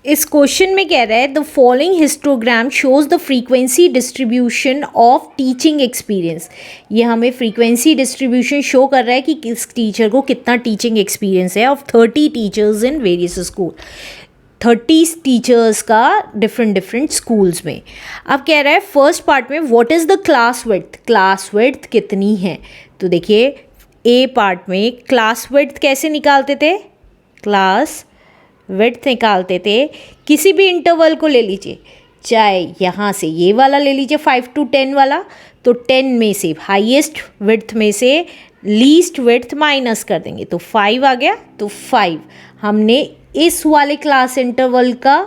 इस क्वेश्चन में कह रहा है the following histogram shows the frequency distribution of teaching experience. ये हमें फ्रीक्वेंसी डिस्ट्रीब्यूशन शो कर रहा है कि किस टीचर को कितना टीचिंग एक्सपीरियंस है of 30 teachers in various school. 30 teachers का डिफरेंट स्कूल्स में। अब कह रहा है फर्स्ट पार्ट में what is the class width कितनी है। तो देखिए ए पार्ट में क्लास विड्थ कैसे निकालते थे, क्लास विड्थ निकालते थे किसी भी इंटरवल को ले लीजिए, चाहे यहाँ से ये वाला ले लीजिए 5 to 10 वाला, तो 10 में से हाईएस्ट विड्थ में से लीस्ट विड्थ माइनस कर देंगे तो 5 आ गया। तो 5 हमने इस वाले क्लास इंटरवल का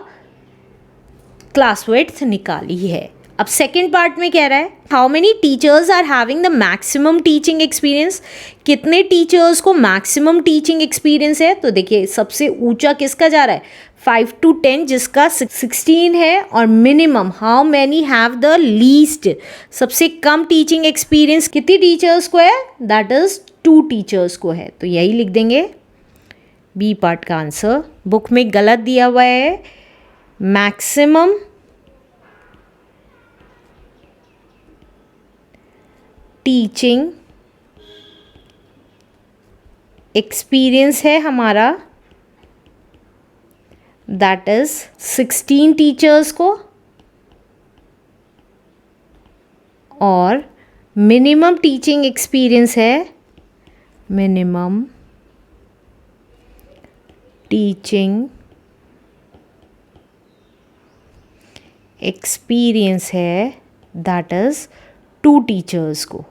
क्लास विड्थ निकाली है। अब सेकेंड पार्ट में कह रहा है how many teachers are having the maximum teaching experience. कितने टीचर्स को मैक्सिमम टीचिंग एक्सपीरियंस है। तो देखिए सबसे ऊंचा किसका जा रहा है 5 to 10 जिसका 16 है, और minimum how many have the least, सबसे कम टीचिंग एक्सपीरियंस कितनी टीचर्स को है, दैट इज 2 टीचर्स को है। तो यही लिख देंगे बी पार्ट का आंसर। बुक में गलत दिया हुआ है, मैक्सिमम टीचिंग एक्सपीरियंस है हमारा, दैट इज 16 टीचर्स को, और मिनिमम टीचिंग एक्सपीरियंस है, मिनिमम टीचिंग एक्सपीरियंस है दैट इज 2 टीचर्स को।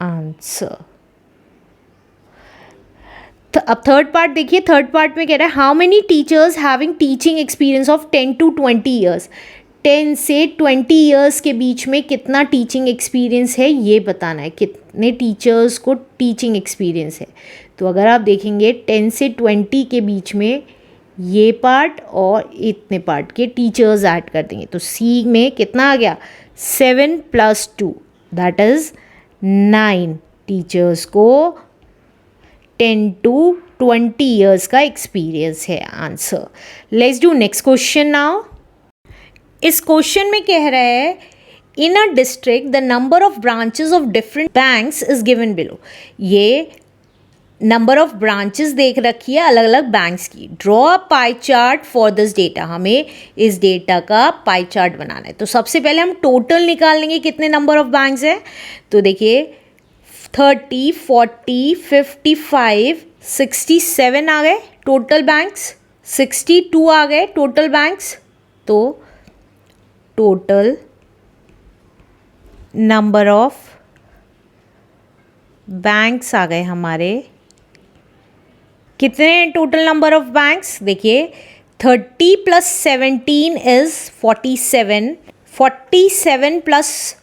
आंसर। तो अब थर्ड पार्ट देखिए, थर्ड पार्ट में कह रहा है how many teachers having teaching experience of 10 to 20 years. 10 से 20 ईयर्स के बीच में कितना टीचिंग एक्सपीरियंस है ये बताना है, कितने टीचर्स को टीचिंग एक्सपीरियंस है। तो अगर आप देखेंगे 10 से 20 के बीच में ये पार्ट और इतने पार्ट के टीचर्स ऐड कर देंगे तो सी में कितना आ गया 7 + 2 दैट इज़ 9 टीचर्स को 10 to 20 ईयर्स का एक्सपीरियंस है। Answer. Let's do next question now. इस क्वेश्चन में कह रहा है in a district the number of branches of different banks is given below. ये नंबर ऑफ ब्रांचेस देख रखी है अलग अलग बैंक्स की। Draw a pie chart for this data. हमें इस डेटा का पाई चार्ट बनाना है। तो सबसे पहले हम टोटल निकाल लेंगे कितने नंबर ऑफ बैंक्स हैं। तो देखिए 30, 40, 55, 67 आ गए टोटल बैंक्स, 62 आ गए टोटल बैंक्स। तो टोटल नंबर ऑफ बैंक्स आ गए हमारे, कितने टोटल नंबर ऑफ बैंक्स देखिए 30 + 17 इज 47, 47 +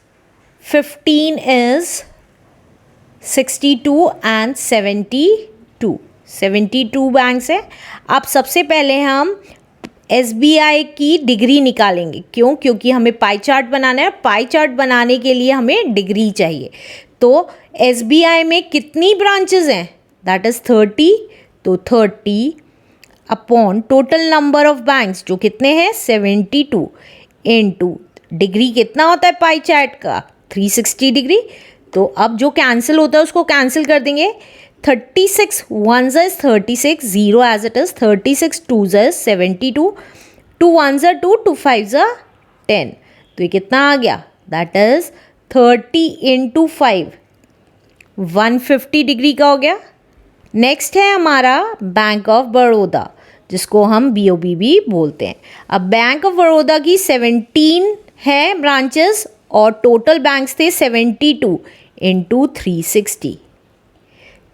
15 इज 62 एंड 72 बैंक्स है। अब सबसे पहले हम SBI की डिग्री निकालेंगे। क्यों? क्योंकि हमें पाई चार्ट बनाना है। पाई चार्ट बनाने के लिए हमें डिग्री चाहिए। तो SBI में कितनी ब्रांचेस हैं, दैट इज़ 30। तो 30 upon total number of banks जो कितने हैं 72 इनटू डिग्री कितना होता है पाई चार्ट का 360 डिग्री। तो अब जो कैंसिल होता है उसको कैंसिल कर देंगे। 36 1s is 36, 0 as it is, 36 2s is 72, 2 1s are 2, 2 5s are 10। तो ये कितना आ गया, दैट इज 30 × 5 150 डिग्री का हो गया। नेक्स्ट है हमारा बैंक ऑफ बड़ौदा जिसको हम BOB भी बोलते हैं। अब बैंक ऑफ बड़ौदा की 17 है ब्रांचेस और टोटल बैंक्स थे 72 × 360।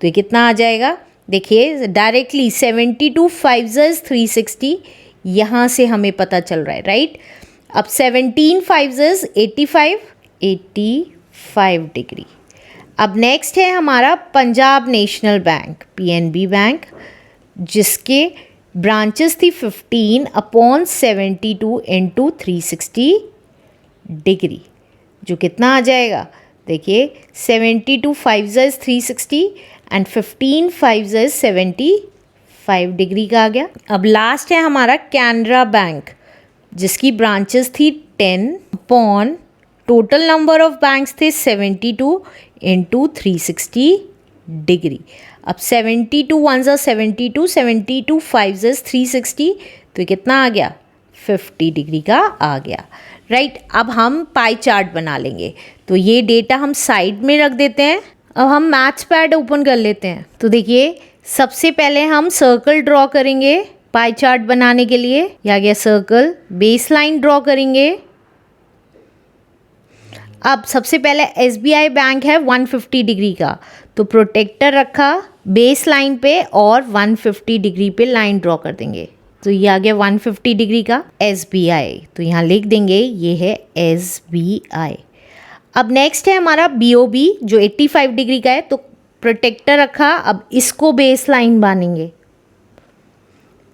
तो ये कितना आ जाएगा, देखिए डायरेक्टली 72 5s is 360 यहाँ से हमें पता चल रहा है, राइट। अब 17 5s is 85 डिग्री। अब नेक्स्ट है हमारा Punjab national bank PNB bank जिसके ब्रांचेस थी 15 अपॉन 72 × 360 डिग्री जो कितना आ जाएगा, देखिए 72 5s is 360 and 15 5s is 75। 5 degree का आ गया। अब लास्ट है हमारा कैनरा बैंक, जिसकी ब्रांचेस थी 10 upon total number of banks थे 72 इंटू 360 डिग्री। अब 72 1 ज़ा 72, 72 5 ज़ा 360, तो ये कितना आ गया 50 डिग्री का आ गया, राइट। अब हम पाई चार्ट बना लेंगे, तो ये डेटा हम साइड में रख देते हैं। अब हम मैथ्स पैड ओपन कर लेते हैं। तो देखिए सबसे पहले हम सर्कल ड्रॉ करेंगे पाई चार्ट बनाने के लिए। ये आ गया सर्कल, बेस लाइन ड्रॉ करेंगे। अब सबसे पहले SBI बैंक है 150 डिग्री का, तो प्रोटेक्टर रखा बेस लाइन पे और 150 डिग्री पे लाइन ड्रॉ कर देंगे। तो ये आ गया 150 डिग्री का SBI, तो यहाँ लिख देंगे ये है SBI। अब नेक्स्ट है हमारा BOB जो 85 डिग्री का है, तो प्रोटेक्टर रखा, अब इसको बेस लाइन बांधेंगे,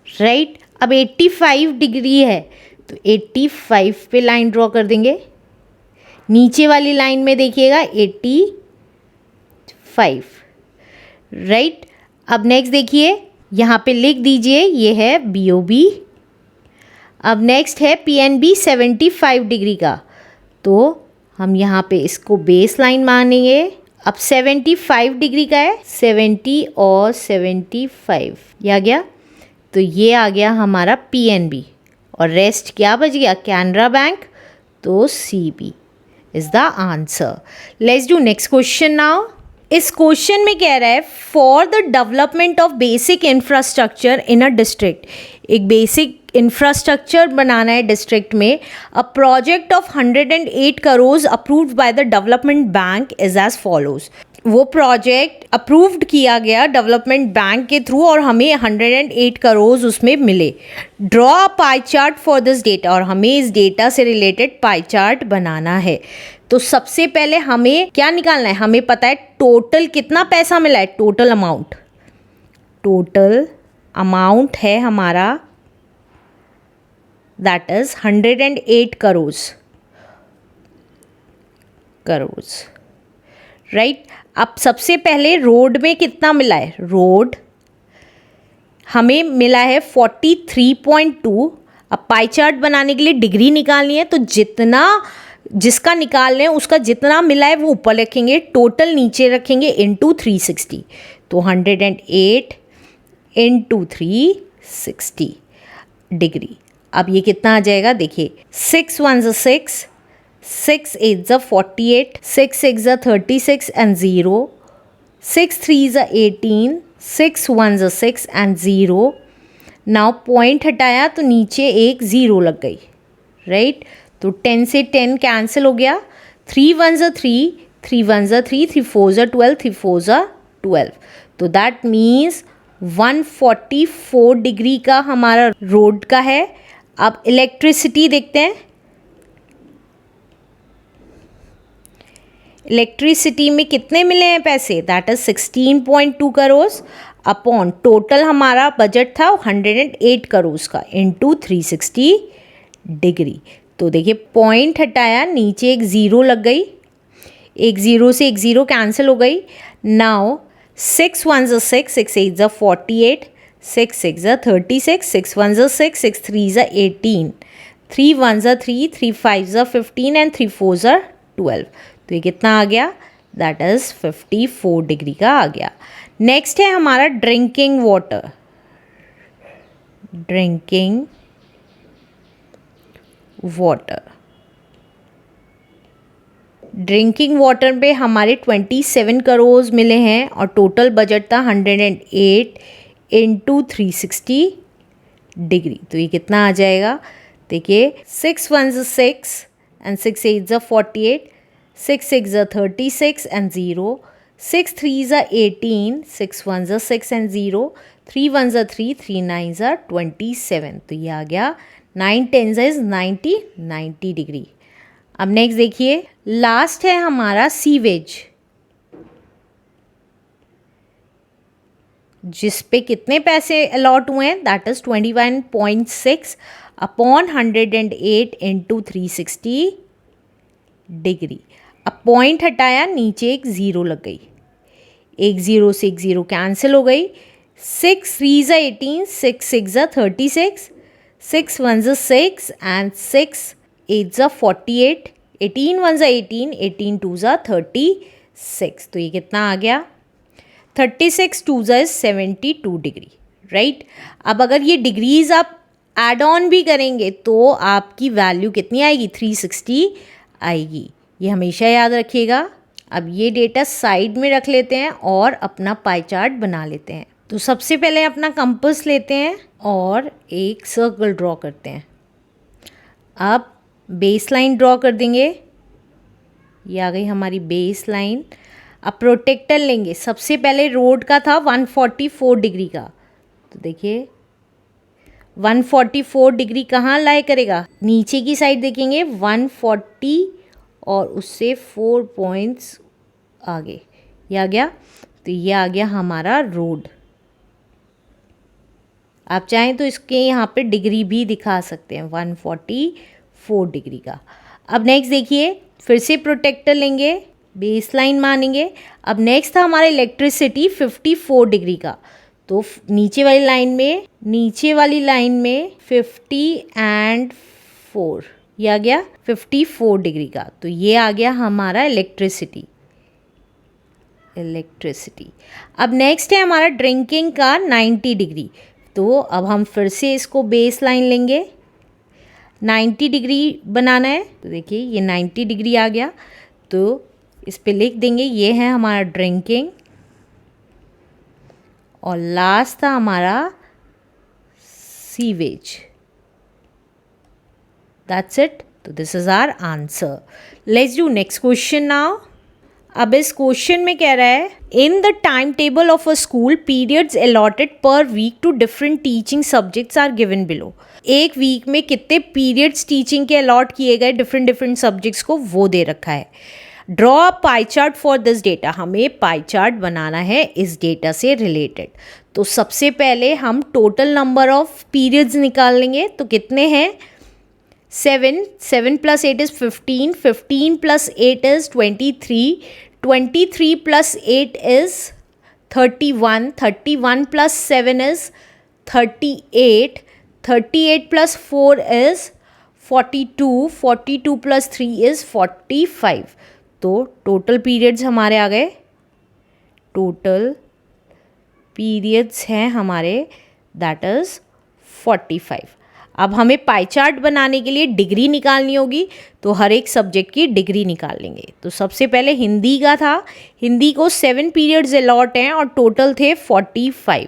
राइट। अब 85 डिग्री है तो 85 पे लाइन ड्रॉ कर देंगे। नीचे वाली लाइन में देखिएगा 85, राइट। अब नेक्स्ट देखिए यहाँ पे लिख दीजिए ये है BOB। अब नेक्स्ट है PNB 75 डिग्री का, तो हम यहाँ पे इसको बेस लाइन मानेंगे। अब 75 डिग्री का है, 70 और 75 ये आ गया, तो ये आ गया हमारा PNB और रेस्ट क्या बच गया कैनरा बैंक, तो CB is the answer. Let's do next question now. इस क्वेश्चन में कह रहा है for the development of basic infrastructure in a district, एक बेसिक इंफ्रास्ट्रक्चर बनाना है डिस्ट्रिक्ट में। A project of 108 crore approved by the development bank is as follows. वो प्रोजेक्ट अप्रूव्ड किया गया डेवलपमेंट बैंक के थ्रू और हमें 108 करोड़ उसमें मिले। Draw a pie chart for this data, और हमें इस डेटा से रिलेटेड पाई चार्ट बनाना है। तो सबसे पहले हमें क्या निकालना है, हमें पता है टोटल कितना पैसा मिला है, टोटल अमाउंट है हमारा दैट इज 108 करोड़, राइट। अब सबसे पहले रोड में कितना मिला है, रोड हमें मिला है 43.2। अब पाई चार्ट बनाने के लिए डिग्री निकालनी है, तो जितना जिसका निकाल रहे हैं उसका जितना मिला है वो ऊपर रखेंगे, टोटल नीचे रखेंगे इंटू 360, तो 108 इंटू 360 डिग्री। अब ये कितना आ जाएगा देखिए, 6 1 ज़ा 6, 6 8 ज़ा 48, 6 6 ज़ा 36 एंड 0, 6 3 ज़ा 18, 6 1 ज़ा 6 एंड 0। नाउ पॉइंट हटाया तो नीचे एक 0 लग गई, राइट। तो 10 से 10 कैंसिल हो गया, 3 1 ज़ा 3, 3 1 ज़ा 3, 3 4 ज़ा 12, 3 4 ज़ा 12, तो दैट मीन्स 144 डिग्री का हमारा रोड का है। अब इलेक्ट्रिसिटी देखते हैं, इलेक्ट्रिसिटी में कितने मिले हैं पैसे, that is 16.2 crore upon total हमारा बजट था 108 करोड़ का इंटू 360 डिग्री। तो देखिए पॉइंट हटाया, नीचे एक 0 लग गई, एक 0 से एक 0 कैंसिल हो गई। नाउ 6 1 ज़ा 6, 6 8 ज़ा 48, 6 6 ज़ा 36, 6 1 ज़ा 6, 6 3 ज़ा 18, 3 1 ज़ा 3, 3 5 ज़ा 15 एंड 3 4 ज़ा 12, तो ये कितना आ गया, दैट इज़ 54 डिग्री का आ गया। नेक्स्ट है हमारा ड्रिंकिंग वाटर, ड्रिंकिंग वाटर पे हमारे 27 करोड़ मिले हैं और टोटल बजट था 108 इंटू 360 डिग्री, तो ये कितना आ जाएगा देखिए, 6 1 ज़ा 6 एंड 6 8 ज़ा 48, 6 6 ज़ा 36 एंड 0, 6 3 ज़ा 18, 6 1 ज़ा 6 एंड 0, 3 1 ज़ा 3, 3 9 ज़ा 27, तो ये आ गया 9 10 ज़ा इज 90 डिग्री। अब नेक्स्ट देखिए, लास्ट है हमारा सीवेज, जिस पे कितने पैसे अलॉट हुए हैं, that is 21.6 upon 108 into 360 degree. अब पॉइंट हटाया, नीचे एक 0 लग गई, एक 0 से एक 0 कैंसिल हो गई, 6 3 ज़ा 18, 6 6 ज़ा 36, 6 1 ज़ा 6 एंड 6 8 ज़ा 48, 18 1 ज़ा 18, 18 2 ज़ा 36। तो ये कितना आ गया? 36 2 ज़ा इज 72 डिग्री, राइट। अब अगर ये डिग्रीज आप एड ऑन भी करेंगे तो आपकी वैल्यू कितनी आएगी? 360 आएगी। ये हमेशा याद रखिएगा। अब ये डेटा साइड में रख लेते हैं और अपना पाई चार्ट बना लेते हैं। तो सबसे पहले अपना कंपास लेते हैं और एक सर्कल ड्रॉ करते हैं। अब बेस लाइन ड्रॉ कर देंगे। ये आ गई हमारी बेस लाइन। अब प्रोटेक्टर लेंगे। सबसे पहले रोड का था 144 डिग्री का, तो देखिए 144 डिग्री कहाँ लाई करेगा? नीचे की साइड देखेंगे 140 और उससे 4 पॉइंट्स आगे, ये आ गया। तो ये आ गया हमारा रोड। आप चाहें तो इसके यहाँ पे डिग्री भी दिखा सकते हैं, 144 डिग्री का। अब नेक्स्ट देखिए, फिर से प्रोटेक्टर लेंगे, बेस लाइन मानेंगे। अब नेक्स्ट था हमारा इलेक्ट्रिसिटी 54 डिग्री का, तो नीचे वाली लाइन में 50 एंड 4, ये आ गया 54 डिग्री का। तो ये आ गया हमारा इलेक्ट्रिसिटी। अब नेक्स्ट है हमारा ड्रिंकिंग का 90 डिग्री। तो अब हम फिर से इसको बेस लाइन लेंगे, 90 डिग्री बनाना है। तो देखिए ये 90 डिग्री आ गया, तो इस पे लिख देंगे ये है हमारा ड्रिंकिंग, और लास्ट था हमारा सीवेज। That's it. तो this is our answer. Let's do next question now. अब इस क्वेश्चन में कह रहा है, in the time table of a school periods allotted per week to different teaching subjects are given below. एक week में कितने पीरियड्स टीचिंग के अलॉट किए गए डिफरेंट सब्जेक्ट्स को, वो दे रखा है। Draw a pie chart for this data. हमें पाई चार्ट बनाना है इस डेटा से रिलेटेड। तो सबसे पहले हम टोटल नंबर ऑफ पीरियड्स निकाल लेंगे। तो कितने हैं? 7 plus 8 is 15, 15 plus 8 is 23, 23 plus 8 is 31, 31 plus 7 is 38, 38 plus 4 is 42, 42 plus 3 is 45। तो टोटल पीरियड्स हमारे आ गए, टोटल पीरियड्स हैं हमारे दैट इज़ 45। अब हमें पाई चार्ट बनाने के लिए डिग्री निकालनी होगी, तो हर एक सब्जेक्ट की डिग्री निकाल लेंगे। तो सबसे पहले हिंदी का था, हिंदी को 7 पीरियड्स अलॉट हैं और टोटल थे 45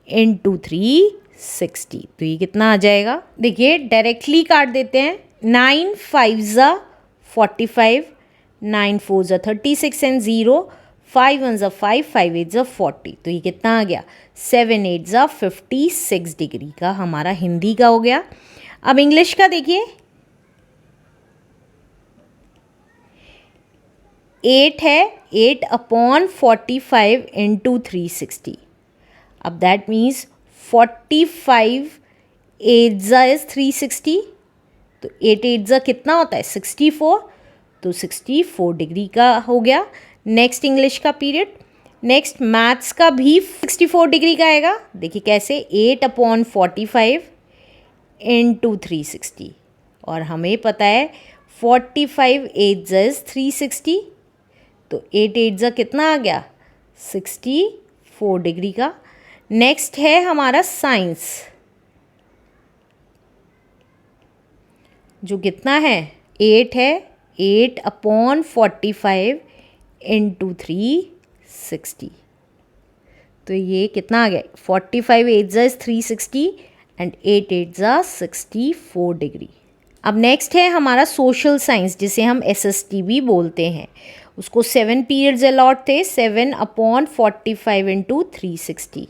इंटू 360। तो ये कितना आ जाएगा? देखिए डायरेक्टली काट देते हैं। 9 5 ज़ा 45, 9 4 ज़ा 36 एंड 0, 5 1 ज़ा 5, 5 8 ज़ा 40। तो ये कितना आ गया? 7 8 ज़ा 56 डिग्री का हमारा हिंदी का हो गया। अब इंग्लिश का देखिए, 8 है, 8 अपॉन 45 इंटू 360। अब दैट मीन्स 45 8 ज़ा इज 360, तो 8 8 ज़ा कितना होता है? 64। तो 64 डिग्री का हो गया। नेक्स्ट इंग्लिश का पीरियड। नेक्स्ट मैथ्स का भी 64 डिग्री का आएगा। देखिए कैसे, 8 अपॉन 45 इंटू 360, और हमें पता है 45 8 ज़ा इज 360, तो 8 8 ज़ा कितना आ गया? 64 डिग्री का। नेक्स्ट है हमारा साइंस, जो कितना है? 8 है, 8 अपॉन 45 इंटू 360, तो ये कितना आ गया? 45 8 ज़ा इज 360 एंड 8 8 ज़ा 64 डिग्री। अब नेक्स्ट है हमारा सोशल साइंस, जिसे हम SST भी बोलते हैं। उसको 7 पीरियड्स अलॉट थे, 7 अपॉन 45 इंटू 360।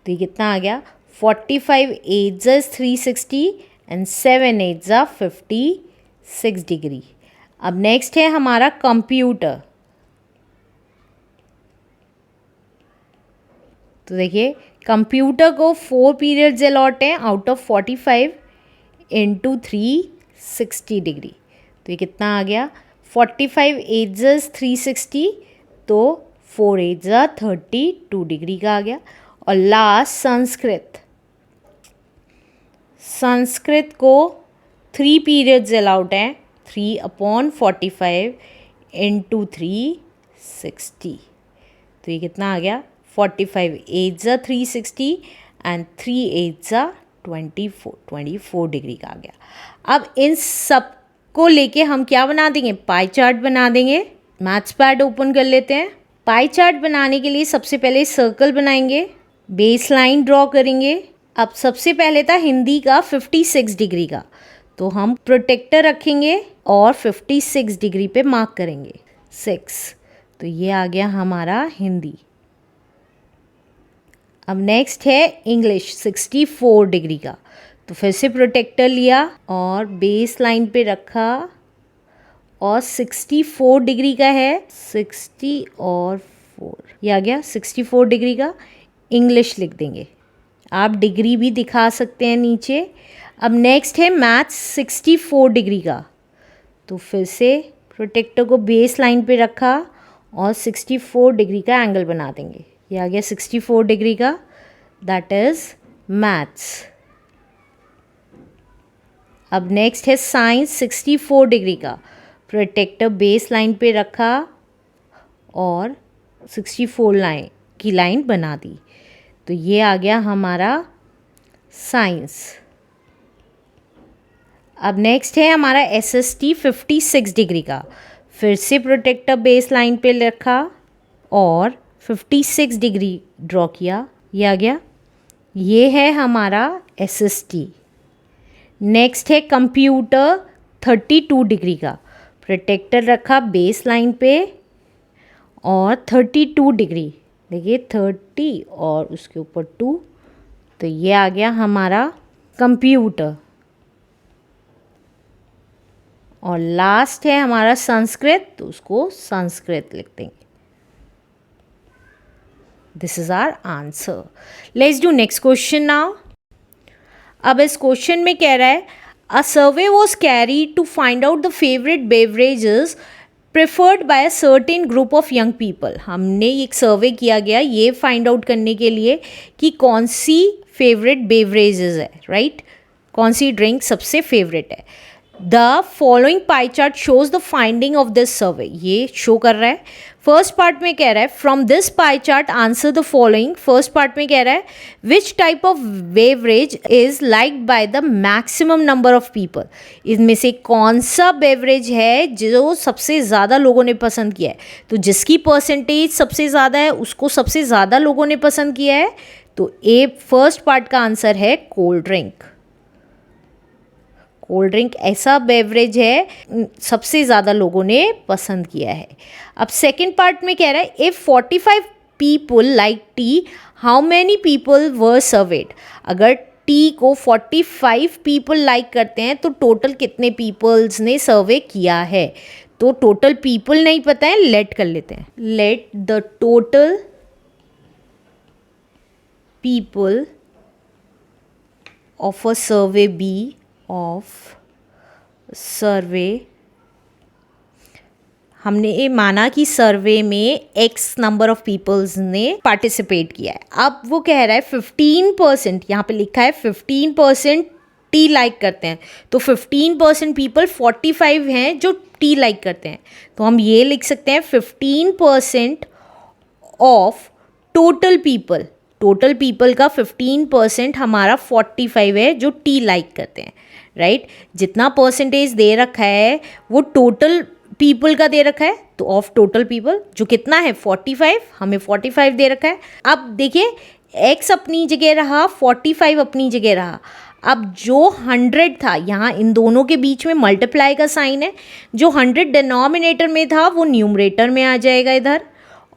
तो ये कितना आ गया? 45 8 ज़ा इज 360 एंड 7 8 ज़ा 56 डिग्री। अब नेक्स्ट है हमारा कंप्यूटर। तो देखिए कंप्यूटर को 4 पीरियड्स अलॉट हैं आउट ऑफ 45 इंटू 360 डिग्री। तो ये कितना आ गया? 45 8 ज़ा इज 360, तो 4 8 ज़ा 32 डिग्री का आ गया। और लास्ट संस्कृत को 3 पीरियड्स अलाउड हैं, 3/45 इंटू 360। तो ये कितना आ गया 45 8 ज़ा 360 एंड 3 8 ज़ा 24 डिग्री का आ गया। अब इन सब को लेके हम क्या बना देंगे, पाई चार्ट बना देंगे। मैथ्स पैड ओपन कर लेते हैं। पाई चार्ट बनाने के लिए सबसे पहले सर्कल बनाएंगे, बेस लाइन ड्रॉ करेंगे। अब सबसे पहले था हिंदी का 56 डिग्री का, तो हम प्रोटेक्टर रखेंगे और 56 डिग्री पे मार्क करेंगे 6। तो ये आ गया हमारा हिंदी। अब नेक्स्ट है इंग्लिश 64 डिग्री का, तो फिर से प्रोटेक्टर लिया और बेस लाइन पे रखा और 64 डिग्री का है, 60 और 4, ये आ गया 64 डिग्री का। इंग्लिश लिख देंगे, आप डिग्री भी दिखा सकते हैं नीचे। अब नेक्स्ट है मैथ्स 64 डिग्री का, तो फिर से प्रोटेक्टर को बेस लाइन पे रखा और 64 डिग्री का एंगल बना देंगे। ये आ गया 64 डिग्री का, दैट इज़ मैथ्स। अब नेक्स्ट है साइंस 64 डिग्री का, प्रोटेक्टर बेस लाइन पे रखा और 64 लाइन बना दी। तो ये आ गया हमारा साइंस। अब नेक्स्ट है हमारा SST 56 डिग्री का, फिर से प्रोटेक्टर बेस लाइन पे रखा और 56 डिग्री ड्रॉ किया, ये आ गया। ये है हमारा SST। नेक्स्ट है कंप्यूटर 32 डिग्री का, प्रोटेक्टर रखा बेस लाइन पे और 32 डिग्री, देखिए 30 और उसके ऊपर 2, तो ये आ गया हमारा कंप्यूटर। और लास्ट है हमारा संस्कृत, तो उसको संस्कृत लिख देंगे। This is our answer. Let's do next question now. अब इस क्वेश्चन में कह रहा है a survey was carried to find out the favourite beverages preferred by a certain group of young people. हमने एक सर्वे किया गया ये फाइंड आउट करने के लिए कि कौन सी फेवरेट बेवरेजेस है, राइट, कौन सी ड्रिंक सबसे फेवरेट है। The following pie chart shows the finding of this survey, ये शो कर रहा है। फर्स्ट पार्ट में कह रहा है from this pie chart answer the following. First part में कह रहा है which type of beverage is liked by the maximum number of people. इनमें से कौन सा बेवरेज है जो सबसे ज़्यादा लोगों ने पसंद किया है, तो जिसकी परसेंटेज सबसे ज़्यादा है उसको सबसे ज़्यादा लोगों ने पसंद किया है। तो ए फर्स्ट पार्ट का आंसर है कोल्ड ड्रिंक। कोल्ड ड्रिंक ऐसा बेवरेज है सबसे ज़्यादा लोगों ने पसंद किया है। अब सेकंड पार्ट में कह रहा है if 45 people like T how many people were served. अगर टी को 45 पीपल लाइक करते हैं तो टोटल कितने पीपल्स ने सर्वे किया है। तो टोटल पीपल नहीं पता है, लेट कर लेते हैं। Let the total people of a survey B of survey. हमने ये माना कि सर्वे में x नंबर ऑफ पीपल्स ने पार्टिसिपेट किया है। अब वो कह रहा है 15%, यहाँ पे लिखा है 15% टी लाइक करते हैं, तो 15% पीपल 45 हैं जो टी लाइक करते हैं। तो हम ये लिख सकते हैं 15% of total people, total people का 15% हमारा 45 है जो टी लाइक करते हैं, राइट। जितना परसेंटेज दे रखा है वो टोटल पीपल का दे रखा है, तो ऑफ टोटल पीपल जो कितना है 45, हमें 45 दे रखा है। अब देखिए x अपनी जगह रहा, 45 अपनी जगह रहा। अब जो 100 था, यहाँ इन दोनों के बीच में मल्टीप्लाई का साइन है, जो 100 डिनोमिनेटर में था वो न्यूमरेटर में आ जाएगा इधर,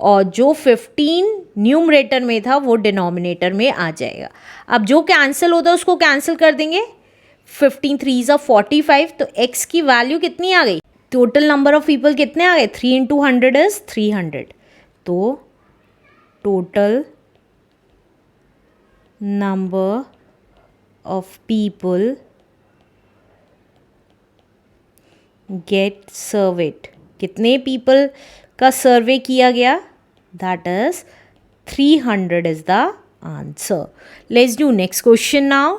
और जो 15 न्यूमरेटर में था वो डिनोमिनेटर में आ जाएगा। अब जो कैंसिल होता है उसको कैंसिल कर देंगे, 15 3 ज़ा 45, तो x की वैल्यू कितनी आ गई, टोटल नंबर ऑफ पीपल कितने आ गए, 3 इंटू 100 इज 300। तो total number of people get served, कितने पीपल का सर्वे किया गया, that is 300 is the answer. Let's do next question now.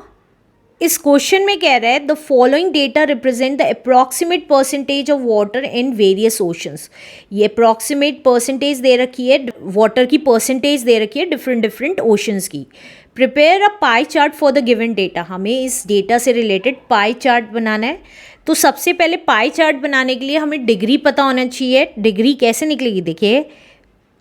इस क्वेश्चन में कह रहा है the following data represent the approximate percentage of water in various oceans. ये अप्रॉक्सीमेट परसेंटेज दे रखी है, वाटर की परसेंटेज दे रखी है डिफरेंट डिफरेंट ओशंस की. Prepare a pie chart for the given data. हमें इस डेटा से रिलेटेड पाई चार्ट बनाना है. तो सबसे पहले पाई चार्ट बनाने के लिए हमें डिग्री पता होना चाहिए. डिग्री कैसे निकलेगी? देखिए,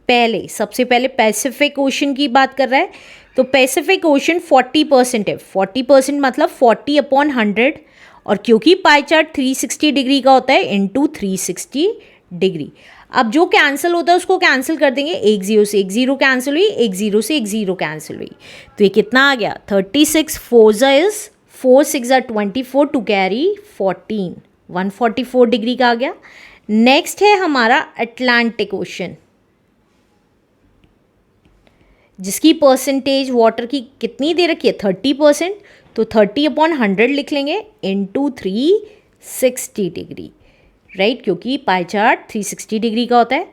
पहले सबसे पहले पैसिफिक ओशन की बात कर रहा है, तो पैसिफिक ओशन 40% है. 40% मतलब 40/100. और क्योंकि पाई चार्ट 360 डिग्री का होता है इंटू 360 डिग्री. अब जो कैंसिल होता है उसको कैंसिल कर देंगे. एक जीरो से एक जीरो कैंसिल हुई, एक जीरो से एक जीरो कैंसिल हुई. तो ये कितना आ गया? 36 4 इज 4 6 24 टू कैरी 14. 144 डिग्री का आ गया. नेक्स्ट है हमारा अटलांटिक ओशन, जिसकी परसेंटेज वाटर की कितनी दे रखी है? 30%. तो 30/100 लिख लेंगे इंटू 360 डिग्री, राइट, क्योंकि पाई चार्ट 360 डिग्री का होता है.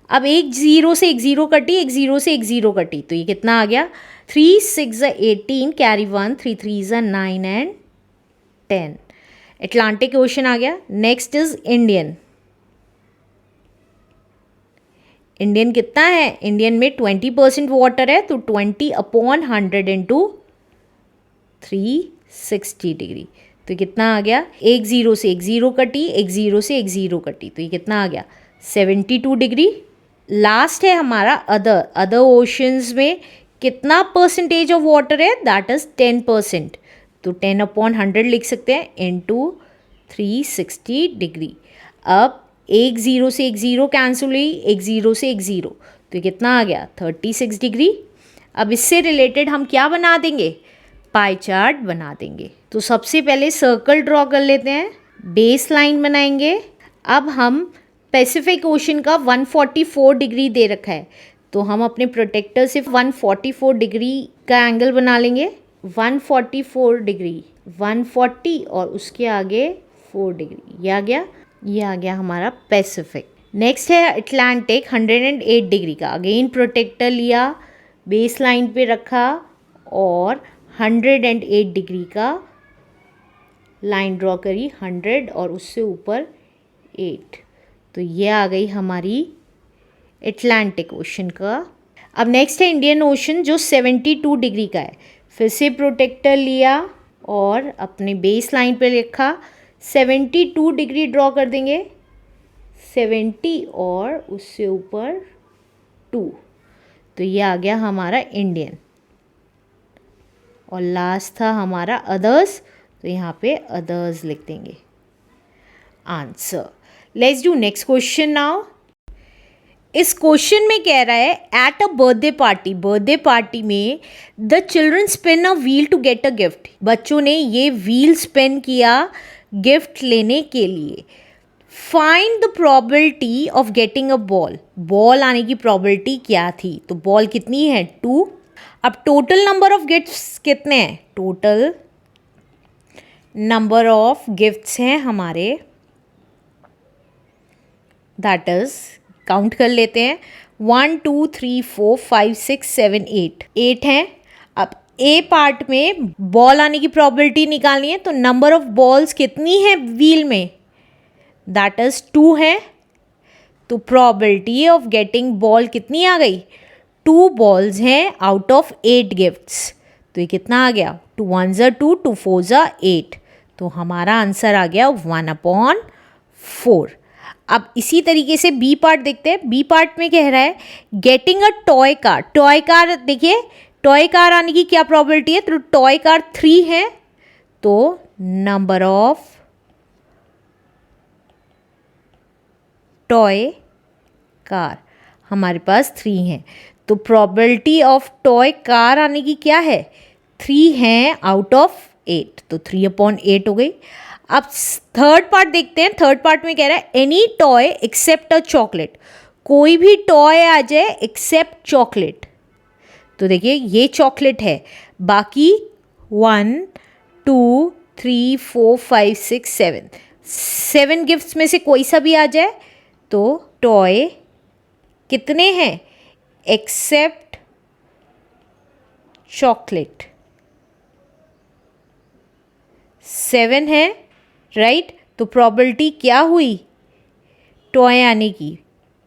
अब एक जीरो से एक जीरो कटी, एक जीरो से एक जीरो कटी, तो ये कितना आ गया? 3 6 18 कैरी 1, 3 3 9 एंड 10. अटलांटिक ओशन आ गया. Next is Indian. इंडियन कितना है? इंडियन में 20% वाटर है, तो 20/100 इंटू 360 डिग्री. तो कितना आ गया? एक जीरो से एक जीरो कटी, एक जीरो से एक जीरो कटी, तो ये कितना आ गया? 72 डिग्री. लास्ट है हमारा अदर ओशंस में कितना परसेंटेज ऑफ वाटर है? That is 10%. तो 10/100 लिख सकते हैं इंटू 360 डिग्री. अब एक जीरो से एक जीरो कैंसिल हुई, एक जीरो से एक जीरो, तो ये कितना आ गया? 36 डिग्री. अब इससे रिलेटेड हम क्या बना देंगे? पाई चार्ट बना देंगे. तो सबसे पहले सर्कल ड्रॉ कर लेते हैं, बेस लाइन बनाएंगे. अब हम पैसिफिक ओशन का 144 डिग्री दे रखा है, तो हम अपने प्रोटेक्टर से 144 डिग्री का एंगल बना लेंगे. 144 डिग्री, 140 और उसके आगे 4 डिग्री. ये आ गया हमारा पैसिफिक. नेक्स्ट है अटलांटिक, 108 डिग्री का. अगेन प्रोटेक्टर लिया, बेस लाइन पे रखा और 108 डिग्री का लाइन ड्रॉ करी. 100 और उससे ऊपर 8. तो ये आ गई हमारी अटलांटिक ओशन का. अब नेक्स्ट है इंडियन ओशन, जो 72 डिग्री का है. फिर से प्रोटेक्टर लिया और अपने बेस लाइन पे लिखा. 72 डिग्री ड्रॉ कर देंगे. 70 और उससे ऊपर 2. तो ये आ गया हमारा इंडियन. और लास्ट था हमारा अदर्स, तो यहाँ पे अदर्स लिख देंगे. Answer. Let's do next question now. इस क्वेश्चन में कह रहा है एट अ बर्थडे पार्टी में the children spin a wheel to get a gift. बच्चों ने ये व्हील स्पिन किया गिफ्ट लेने के लिए. Find the probability of getting a ball. Ball आने की प्रोबेबिलिटी क्या थी? तो बॉल कितनी है? 2. अब टोटल नंबर ऑफ गिफ्ट्स कितने हैं? टोटल नंबर ऑफ गिफ्ट्स हैं हमारे, दैट इज काउंट कर लेते हैं. 1 2 3 4 5 6 7 8. 8 हैं. अब ए पार्ट में बॉल आने की प्रोबेबिलिटी निकालनी है, तो नंबर ऑफ बॉल्स कितनी है व्हील में? दैट इज 2 है. तो प्रोबेबिलिटी ऑफ गेटिंग बॉल कितनी आ गई? 2 बॉल्स हैं आउट ऑफ 8 गिफ्ट्स. तो ये कितना आ गया? 2 1 2, 2 4 8. तो हमारा आंसर आ गया 1/4. अब इसी तरीके से बी पार्ट देखते हैं. बी पार्ट में कह रहा है getting a toy car. Toy car देखिए, टॉय कार आने की क्या प्रोबेबिलिटी है? तो टॉय कार 3 है. तो नंबर ऑफ टॉय कार हमारे पास 3 है. तो प्रोबेबिलिटी ऑफ टॉय कार आने की क्या है? 3 है आउट ऑफ 8. तो 3/8 हो गई. अब थर्ड पार्ट देखते हैं. थर्ड पार्ट में कह रहा है any toy except a chocolate. कोई भी टॉय आ जाए एक्सेप्ट चॉकलेट. तो देखिए ये चॉकलेट है, बाकी 1 2 3 4 5 6 7 गिफ्ट्स में से कोई सा भी आ जाए तो टॉय कितने हैं? Accept chocolate. 7 है, राइट? तो प्रोबेबिलिटी क्या हुई टॉय आने की?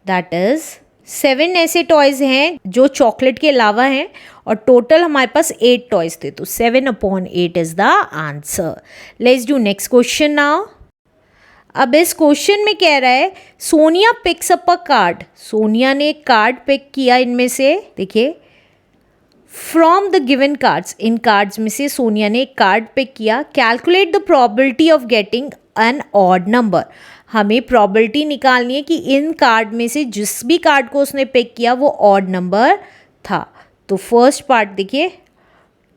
दैट इज 7 ऐसे टॉयज हैं जो चॉकलेट के अलावा हैं और टोटल हमारे पास 8 टॉयज थे, तो 7/8 is the answer. Let's do next question now. अब इस क्वेश्चन में कह रहा है सोनिया पिक्स अप अ कार्ड। सोनिया ने एक कार्ड पिक किया इनमें से, देखिए, from the given cards, in cards में से सोनिया ने एक कार्ड पिक किया। Calculate the probability of getting an odd number. हमें प्रोबेबिलिटी निकालनी है कि इन कार्ड में से जिस भी कार्ड को उसने पिक किया वो ऑड नंबर था। तो फर्स्ट पार्ट देखिए,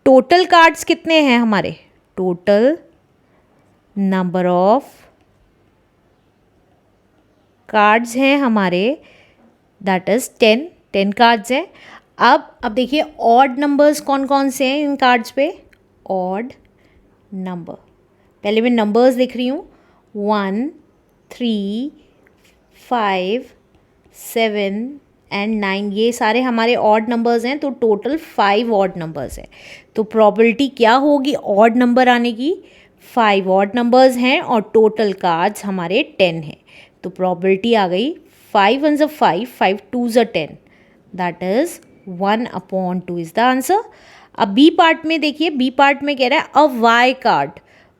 टोटल कार्ड्स कितने हैं हमारे? टोटल नंबर ऑफ कार्ड्स हैं हमारे, दैट इज 10 कार्ड्स हैं। अब देखिए ऑड नंबर्स कौन कौन से हैं इन कार्ड्स पे? ऑड नंबर, पहले मैं नंबर्स लिख रही हूँ, 1, 3, 5, 7 एंड 9, ये सारे हमारे ऑड नंबर्स हैं, तो टोटल 5 ऑड नंबर्स हैं। तो प्रोबेबिलिटी क्या होगी ऑड नंबर आने की? 5 ऑड नंबर्स हैं और टोटल कार्ड्स हमारे 10 हैं, तो प्रोबेबिलिटी आ गई 5 1 5, 5 2 10, that is 1/2 is the answer. अब बी पार्ट में देखिए, बी पार्ट में कह रहा है अ वाई कार्ड।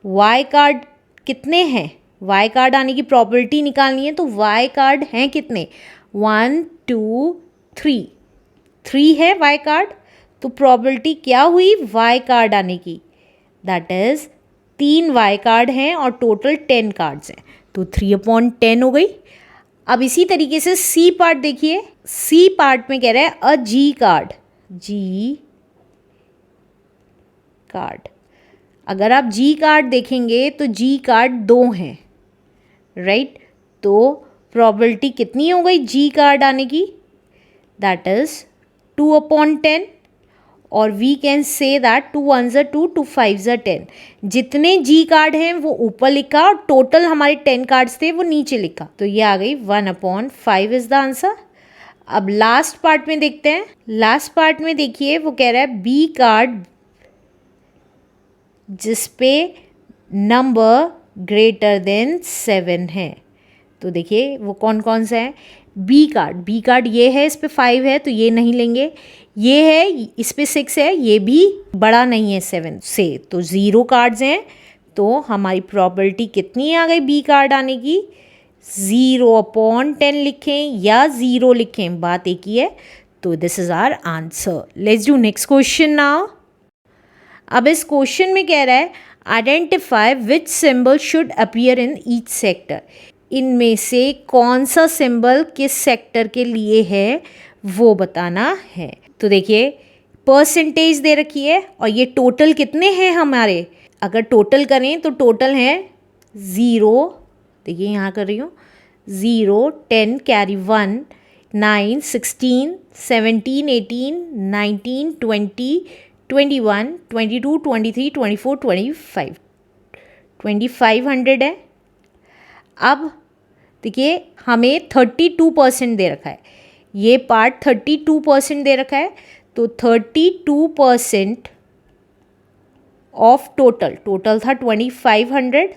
वाई कार्ड कितने हैं? वाई कार्ड आने की प्रोबेबिलिटी निकालनी है, तो वाई कार्ड हैं कितने? 1 2 3, 3 है वाई कार्ड। तो प्रोबेबिलिटी क्या हुई वाई कार्ड आने की? दैट इज 3 वाई कार्ड हैं और टोटल 10 कार्ड्स हैं, तो 3/10 हो गई। अब इसी तरीके से सी पार्ट देखिए, सी पार्ट में कह रहा है अ जी कार्ड। जी कार्ड, अगर आप जी कार्ड देखेंगे तो जी कार्ड 2 हैं, राइट? तो प्रोबेबिलिटी कितनी हो गई जी कार्ड आने की? दैट इज 2/10, और वी कैन से दैट 2 1 2, 2 5 10। जितने जी कार्ड हैं वो ऊपर लिखा और टोटल हमारे 10 कार्ड्स थे वो नीचे लिखा, तो ये आ गई 1/5 इज द आंसर। अब लास्ट पार्ट में देखते हैं। लास्ट पार्ट में देखिए वो कह रहा है बी कार्ड जिसपे नंबर ग्रेटर देन 7 है। तो देखिए वो कौन कौन सा है? बी कार्ड, बी कार्ड ये है, इस पे 5 है तो ये नहीं लेंगे। ये है, इस पे 6 है, ये भी बड़ा नहीं है 7 से, तो 0 कार्ड्स हैं। तो हमारी प्रोबेबिलिटी कितनी आ गई बी कार्ड आने की? 0/10 लिखें या 0 लिखें, बात एक ही है। तो this is our answer. Let's do next question now. अब इस क्वेश्चन में कह रहा है identify which symbol should appear in each sector. इनमें से कौन सा सिंबल किस सेक्टर के लिए है वो बताना है। तो देखिए परसेंटेज दे रखी है और ये टोटल कितने हैं हमारे? अगर टोटल करें तो टोटल हैं 0, देखिए यहाँ कर रही हूँ, 0 10 कैरी 1 9 16 17 18 19 20 21 22 23 24 25 2500 है। अब देखिए हमें 32% दे रखा है, ये पार्ट 32% दे रखा है, तो 32% ऑफ टोटल था 2500,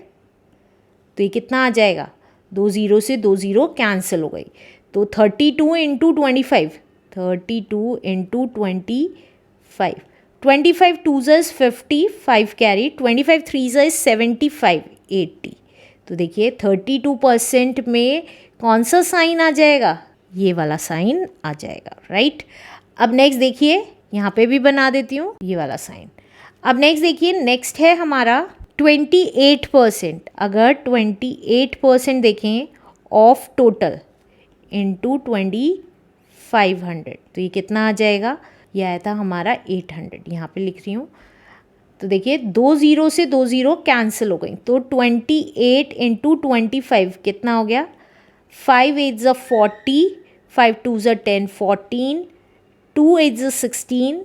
तो ये कितना आ जाएगा? 2 0 से 2 0 कैंसिल हो गई, तो 32 into 25, 32 into 25, 25 2s is 50, 5 carry, 25 3s is 75 80। तो देखिए 32% में कौन सा साइन आ जाएगा? ये वाला साइन आ जाएगा, राइट? अब नेक्स्ट देखिए, यहाँ पे भी बना देती हूँ ये वाला साइन। अब नेक्स्ट देखिए, नेक्स्ट है हमारा 28%। अगर 28% देखें ऑफ टोटल इंटू 2500, तो ये कितना आ जाएगा? ये आया था हमारा 800, यहाँ पे लिख रही हूँ। तो देखिए 2 0 से 2 0 कैंसिल हो गई, तो 28 इंटू 25 कितना हो गया? 5 8s are 40, 5 2s are 10 14, 2 8s are 16,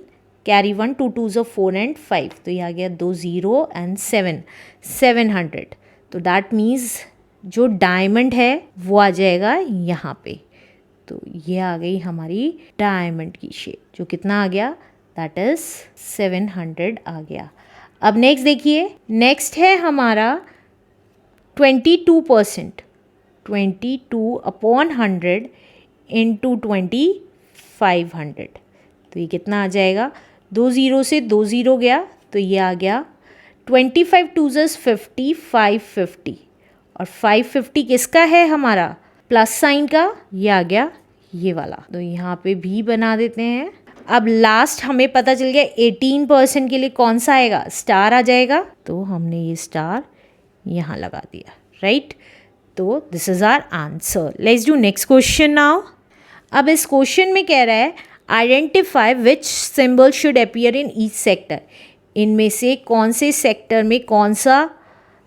carry 1, 2 2s are 4 and 5, तो ये आ गया 2 0 एंड 7 700। तो दैट मीन्स जो डायमंड है वो आ जाएगा यहाँ पे, तो ये आ गई हमारी डायमंड की शेप, जो कितना आ गया, दैट इज 700 आ गया। अब नेक्स्ट देखिए, नेक्स्ट है हमारा 22%, 22/100 इंटू 2500, तो ये कितना आ जाएगा, 2 ज़ीरो से 2 ज़ीरो गया, तो ये आ गया 25 2 50, 550, और 550 किसका है, हमारा प्लस साइन का, ये आ गया ये वाला, तो यहाँ पे भी बना देते हैं। अब लास्ट हमें पता चल गया 18% के लिए कौन सा आएगा, स्टार आ जाएगा, तो हमने ये स्टार यहाँ लगा दिया, राइट। तो this is our answer. Let's do next question now. अब इस क्वेश्चन में कह रहा है identify which symbol should appear in each sector, इनमें से कौन से सेक्टर में कौन सा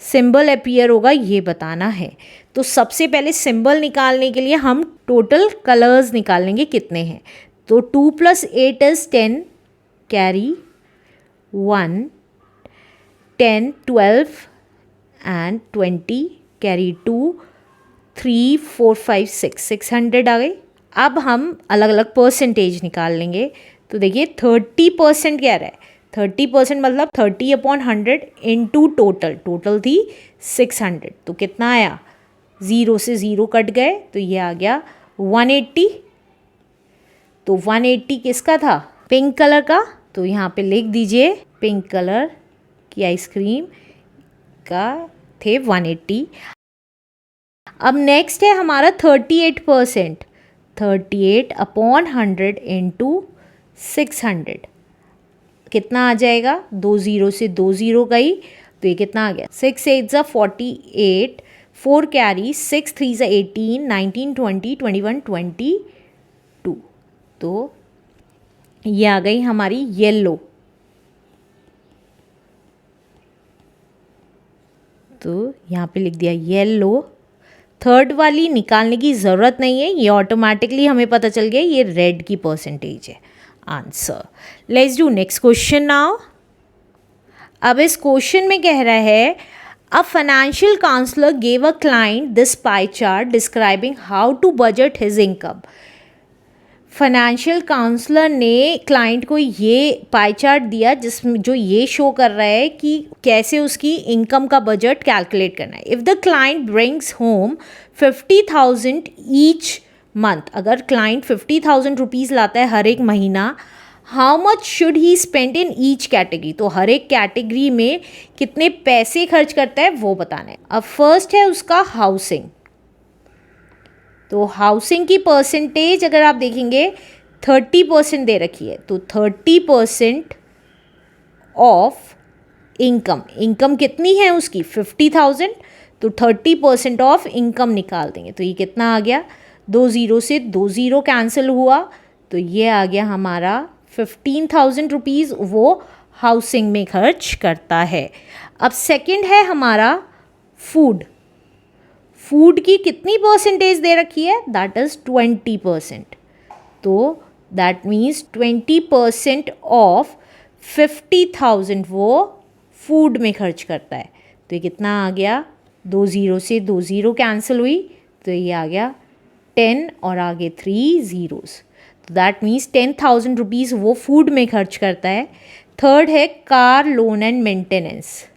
सिंबल अपीयर होगा ये बताना है। तो सबसे पहले सिंबल निकालने के लिए हम टोटल कलर्स निकाल लेंगे कितने हैं। तो 2 + 8 इज 10, कैरी 1, 10 12 एंड 20, कैरी 2, 3 4 5 6, 600 आ गई। अब हम अलग अलग परसेंटेज निकाल लेंगे। तो देखिए 30% कह रहा है, 30% मतलब 30/100 इंटू टोटल थी 600, तो कितना आया, 0 से 0 कट गए, तो ये आ गया 180। तो 180 किसका था, पिंक कलर का, तो यहाँ पे लिख दीजिए पिंक कलर की आइसक्रीम का थे 180। अब नेक्स्ट है हमारा 38%, 38/100 इंटू 600, कितना आ जाएगा, 2 ज़ीरो से 2 ज़ीरो गई, तो ये कितना आ गया, 6 8 ज़ा 48, 4 कैरी, 6 3 ज़ा 18, 19 20 21 22, तो ये आ गई हमारी येलो। तो यहाँ पे लिख दिया येलो। थर्ड वाली निकालने की ज़रूरत नहीं है, ये ऑटोमेटिकली हमें पता चल गया ये रेड की परसेंटेज है। Answer. Let's do next question now. अब इस क्वेश्चन में कह रहा है a financial counselor gave a client this pie chart describing how to budget his income. Financial counselor ने क्लाइंट को ये पाई चार्ट दिया जिसमें जो ये शो कर रहा है कि कैसे उसकी इनकम का बजट कैलकुलेट करना है। If the client brings home 50,000 each month, अगर क्लाइंट 50,000 रुपीज़ लाता है हर एक महीना, how much should he spend in each category, तो हर एक कैटेगरी में कितने पैसे खर्च करता है वो बताना है। अब फर्स्ट है उसका हाउसिंग, तो हाउसिंग की परसेंटेज अगर आप देखेंगे 30% दे रखी है, तो 30% ऑफ इनकम, इनकम कितनी है उसकी 50,000, तो 30% ऑफ इनकम निकाल देंगे, तो ये कितना आ गया, 2 ज़ीरो से 2 ज़ीरो कैंसिल हुआ, तो ये आ गया हमारा 15,000 रुपीज़ वो हाउसिंग में खर्च करता है। अब सेकंड है हमारा फूड, फूड की कितनी परसेंटेज दे रखी है, दैट इज़ 20%, तो दैट मीन्स 20% ऑफ 50,000 वो फूड में खर्च करता है, तो ये कितना आ गया, 2 ज़ीरो से 2 ज़ीरो कैंसिल हुई, तो ये आ गया 10 और आगे 3 ज़ीरोज़, तो दैट मीन्स 10,000 रुपीज़ वो फूड में खर्च करता है। थर्ड है कार लोन एंड मेंटेनेंस,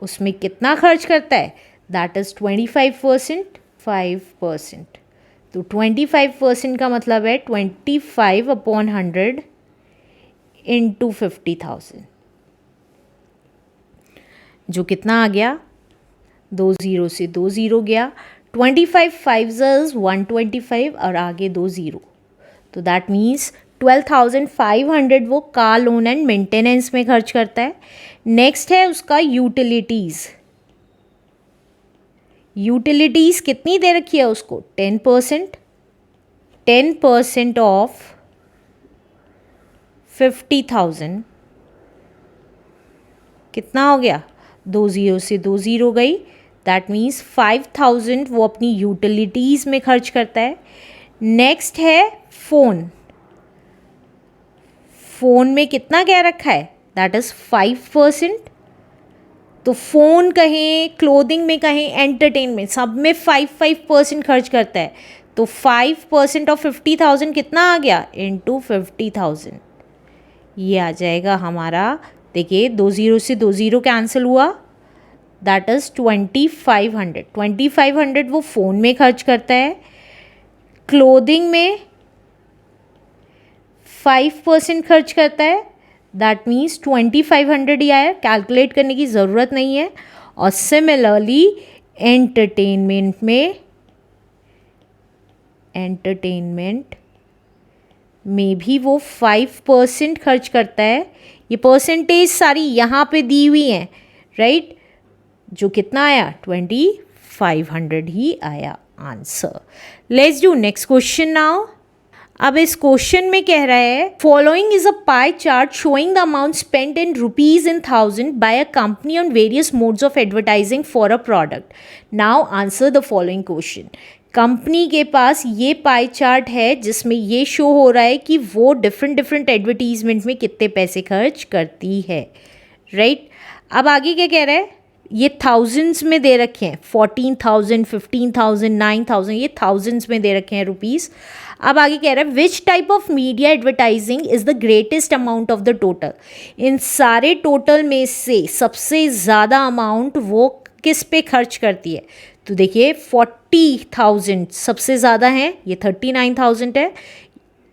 उसमें कितना खर्च करता है, दैट इज़ 25%, 5%, तो 25% का मतलब है 25/100 इंटू 50,000, जो कितना आ गया, 2 ज़ीरो से 2 ज़ीरो गया, 25 5 इज़ 125 और आगे 2 ज़ीरो, तो दैट मीन्स 12,500 वो कार लोन एंड मेंटेनेंस में खर्च करता है। नेक्स्ट है उसका यूटिलिटीज़, यूटिलिटीज़ कितनी दे रखी है उसको, 10%, 10% ऑफ 50,000 कितना हो गया, 2 ज़ीरो से 2 ज़ीरो गई, दैट मीन्स 5,000 वो अपनी यूटिलिटीज़ में खर्च करता है। नेक्स्ट है फ़ोन, फ़ोन में कितना क्या रखा है, दैट इज़ 5%, तो फ़ोन कहें, क्लोथिंग में कहें, एंटरटेनमेंट, सब में 5% खर्च करता है। तो 5% ऑफ 50,000 कितना आ गया, इंटू 50,000। ये आ जाएगा हमारा, देखिए 2 ज़ीरो से 2 ज़ीरो कैंसिल हुआ, दैट इज़ 2500। 2500 वो फ़ोन में खर्च करता है, क्लोथिंग में 5% खर्च करता है, दैट मीन्स 2500 ही आया, कैलकुलेट करने की ज़रूरत नहीं है। और सिमिलरली एंटरटेनमेंट में भी वो 5% खर्च करता है। ये परसेंटेज सारी यहाँ पे दी हुई हैं, राइट? जो कितना आया, 2500 ही आया answer. Let's do next question now. अब इस क्वेश्चन में कह रहा है, following is a pie chart showing the amount spend in rupees in 1000 by a company on various modes of advertising for a product. Now answer the following question. Company के पास ये pie chart है जिसमें ये show हो रहा है कि वो डिफरेंट एडवर्टीजमेंट में कितने पैसे खर्च करती है, राइट? अब आगे क्या कह रहा है, ये थाउजेंड्स में दे रखे हैं, 14,000, 15,000, 9,000, ये थाउजेंड्स में दे रखे हैं रुपीज़। अब आगे कह रहा है, which type of media advertising is the greatest amount of the total. इन सारे टोटल में से सबसे ज़्यादा अमाउंट वो किस पे खर्च करती है। तो देखिए 40,000 सबसे ज़्यादा है, ये 39,000 है,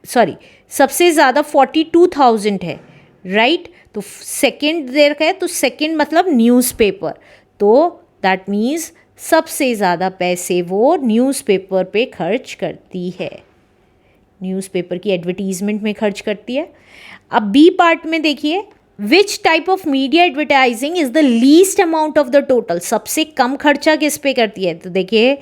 सॉरी सबसे ज़्यादा 42,000 है, राइट? तो सेकंड दे रखा है, तो सेकंड मतलब न्यूज़पेपर, तो दैट मीन्स सबसे ज़्यादा पैसे वो न्यूज़पेपर पे खर्च करती है, न्यूज़पेपर की एडवर्टीजमेंट में खर्च करती है। अब बी पार्ट में देखिए, विच type of media advertising is the least amount of the total. सबसे कम खर्चा किस पे करती है। तो देखिए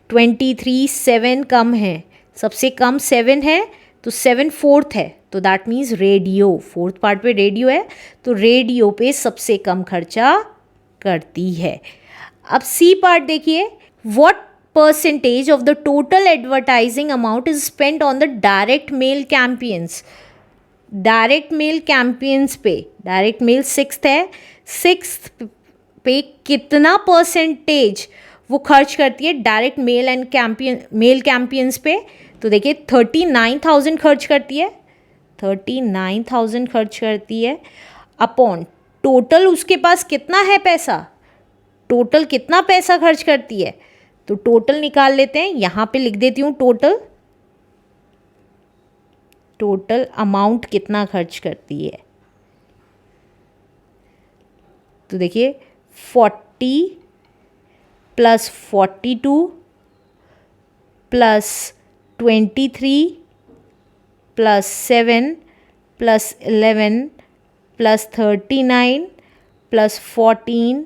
23, 7 कम है, सबसे कम 7 है, तो 7 फोर्थ है, तो that means radio, fourth part पे रेडियो है, तो रेडियो पे सबसे कम खर्चा करती है। अब सी पार्ट देखिए, what percentage of the total advertising amount is spend on the direct mail campaigns. Direct mail campaigns पे, डायरेक्ट मेल 6th है, 6th पे कितना परसेंटेज वो खर्च करती है direct mail and mail campaigns पे। तो देखिए 39,000 खर्च करती है, 39,000 खर्च करती है अपॉन टोटल उसके पास कितना है पैसा, टोटल कितना पैसा खर्च करती है। तो टोटल निकाल लेते हैं, यहाँ पे लिख देती हूँ टोटल अमाउंट कितना खर्च करती है। तो देखिए 40 plus 42 plus 23 plus 7 plus 11 plus 39 plus 14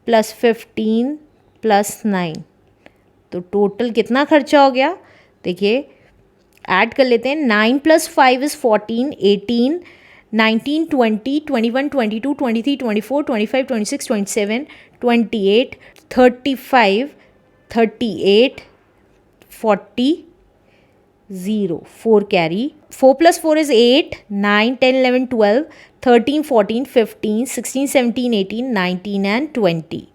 plus 15 plus 9, तो टोटल कितना खर्चा हो गया। देखिए ऐड कर लेते हैं, 9 + 5 इज़ 14, 18, 19, 20, 21, 22, 23, 24, 25, 26, 27, 28, 35, 38, 40, 0, 4 कैरी, 4 + 4 is 8, 9, 10, 11, 12, 13, 14, 15, 16, 17, 18, 19 and 20,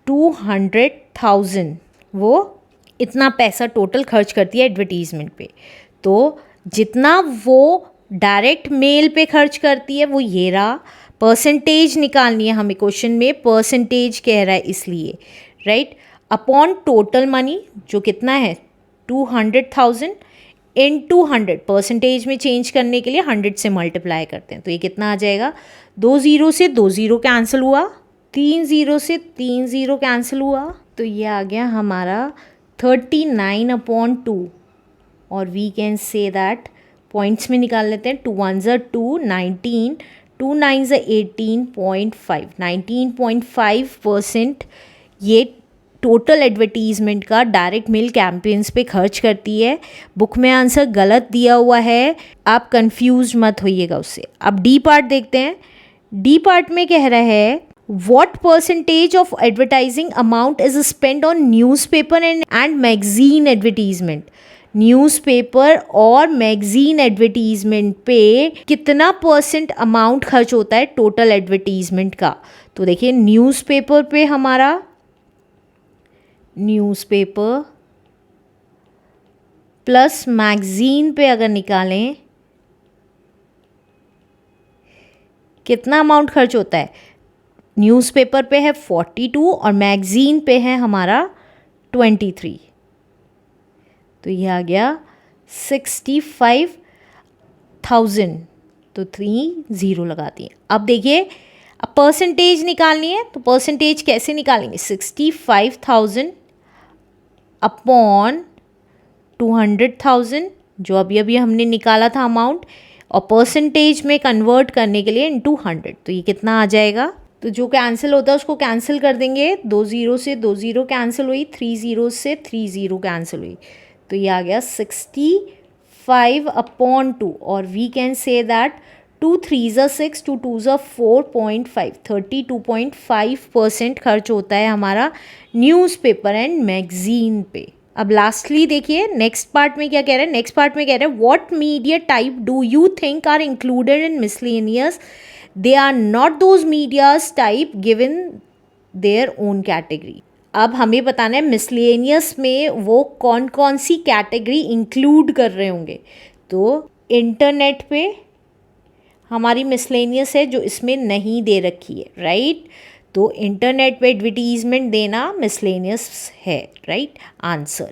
200,000 वो इतना पैसा टोटल खर्च करती है एडवर्टीज़मेंट पे। तो जितना वो डायरेक्ट मेल पे खर्च करती है वो ये रहा, परसेंटेज निकालनी है हमें, क्वेश्चन में परसेंटेज कह रहा है इसलिए, राइट? अपॉन टोटल मनी जो कितना है 200,000 इनटू 100, परसेंटेज में चेंज करने के लिए 100 से मल्टीप्लाई करते हैं, तो ये कितना आ जाएगा, 2 ज़ीरो से 2 ज़ीरो कैंसिल हुआ, 3 ज़ीरो से 3 ज़ीरो कैंसिल हुआ, तो ये आ गया हमारा 39/2। और we can say that points में निकाल लेते हैं, 2 1s are 2, 19, 2 9s are 18.5, 19.5% ये टोटल एडवर्टीज़मेंट का डायरेक्ट मेल कैंपेन्स पे खर्च करती है। बुक में आंसर गलत दिया हुआ है, आप कंफ्यूज मत होइएगा उससे। अब डी पार्ट देखते हैं, डी पार्ट में कह रहा है what percentage of advertising amount is spent on newspaper and magazine advertisement। Newspaper और मैगज़ीन एडवर्टीज़मेंट पे कितना % अमाउंट खर्च होता है टोटल एडवर्टीज़मेंट का। तो देखिए न्यूज़पेपर पे हमारा न्यूज़पेपर प्लस मैगज़ीन पे अगर निकालें कितना अमाउंट खर्च होता है। न्यूज़पेपर पे है 42 और मैगज़ीन पे है हमारा 23। तो ये आ गया 65,000। तो 3 ज़ीरो लगाती हैं। अब देखिए अब परसेंटेज निकालनी है, तो परसेंटेज कैसे निकालेंगे। 65,000 अपॉन 200,000 जो अभी अभी हमने निकाला था अमाउंट, और परसेंटेज में कन्वर्ट करने के लिए इनटू 100। तो ये कितना आ जाएगा। तो जो कैंसिल होता है उसको कैंसिल कर देंगे। 2 ज़ीरो से 2 ज़ीरो कैंसिल हुई, 3 ज़ीरो से 3 ज़ीरो कैंसिल हुई। तो ये आ गया 65/2 और we can say that 2 3s are 6, 2 2s are 4.5, 32.5% खर्च होता है हमारा न्यूज़पेपर एंड मैगज़ीन पे। अब लास्टली देखिए नेक्स्ट पार्ट में क्या कह रहे हैं। नेक्स्ट पार्ट में कह रहे हैं what media type do you think are included in miscellaneous. They are not those medias type given their own category. अब हमें बताना है मिसलेनियस में वो कौन कौन सी कैटेगरी इंक्लूड कर रहे होंगे। तो इंटरनेट पे हमारी मिसलेनियस है जो इसमें नहीं दे रखी है, राइट। तो इंटरनेट पे एडवर्टीजमेंट देना मिसलेनियस है, राइट आंसर।